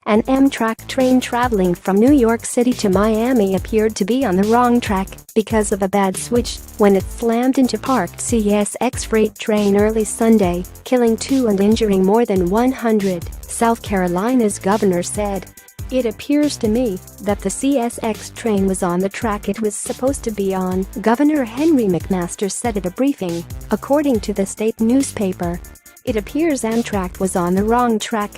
An Amtrak train traveling from New York City to Miami appeared to be on the wrong track because of a bad switch when it slammed into parked CSX freight train early Sunday, killing 2 and injuring more than 100, South Carolina's governor said. "It appears to me that the CSX train was on the track it was supposed to be on," Governor Henry McMaster said at a briefing, according to the state newspaper. "It appears Amtrak was on the wrong track.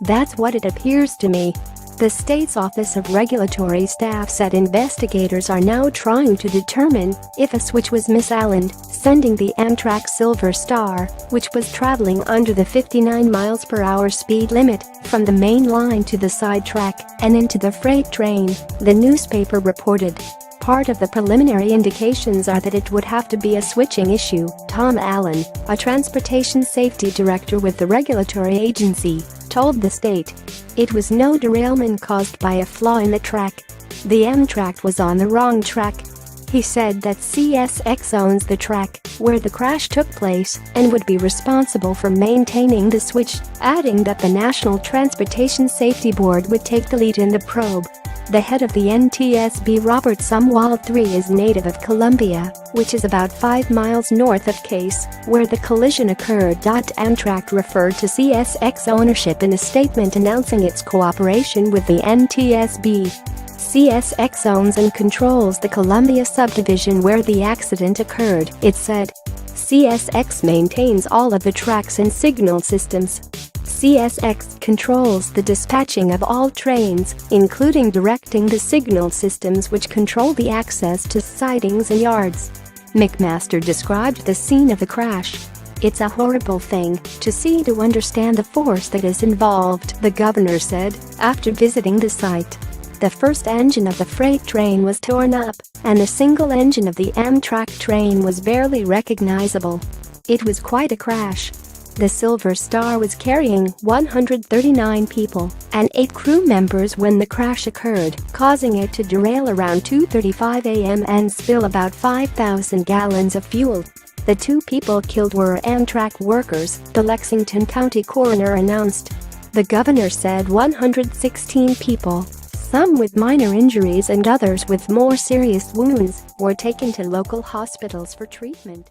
That's what it appears to me." The state's Office of Regulatory Staff said investigators are now trying to determine if a switch was misaligned, sending the Amtrak Silver Star, which was traveling under the 59 mph speed limit, from the main line to the side track and into the freight train, the newspaper reported. Part of the preliminary indications are that it would have to be a switching issue, Tom Allen, a transportation safety director with the regulatory agency, told the state. It was no derailment caused by a flaw in the track. The Amtrak was on the wrong track. He said that CSX owns the track where the crash took place and would be responsible for maintaining the switch, adding that the National Transportation Safety Board would take the lead in the probe. The head of the NTSB, Robert Sumwalt III, is native of Columbia, which is about 5 miles north of Case, where the collision occurred. Amtrak referred to CSX ownership in a statement announcing its cooperation with the NTSB. CSX owns and controls the Columbia subdivision where the accident occurred, it said. CSX maintains all of the tracks and signal systems. CSX controls the dispatching of all trains, including directing the signal systems which control the access to sidings and yards. McMaster described the scene of the crash. "It's a horrible thing to see, to understand the force that is involved," the governor said, after visiting the site. The first engine of the freight train was torn up, and the single engine of the Amtrak train was barely recognizable. "It was quite a crash." The Silver Star was carrying 139 people and 8 crew members when the crash occurred, causing it to derail around 2:35 a.m. and spill about 5,000 gallons of fuel. The 2 people killed were Amtrak workers, the Lexington County coroner announced. The governor said 116 people, some with minor injuries and others with more serious wounds, were taken to local hospitals for treatment.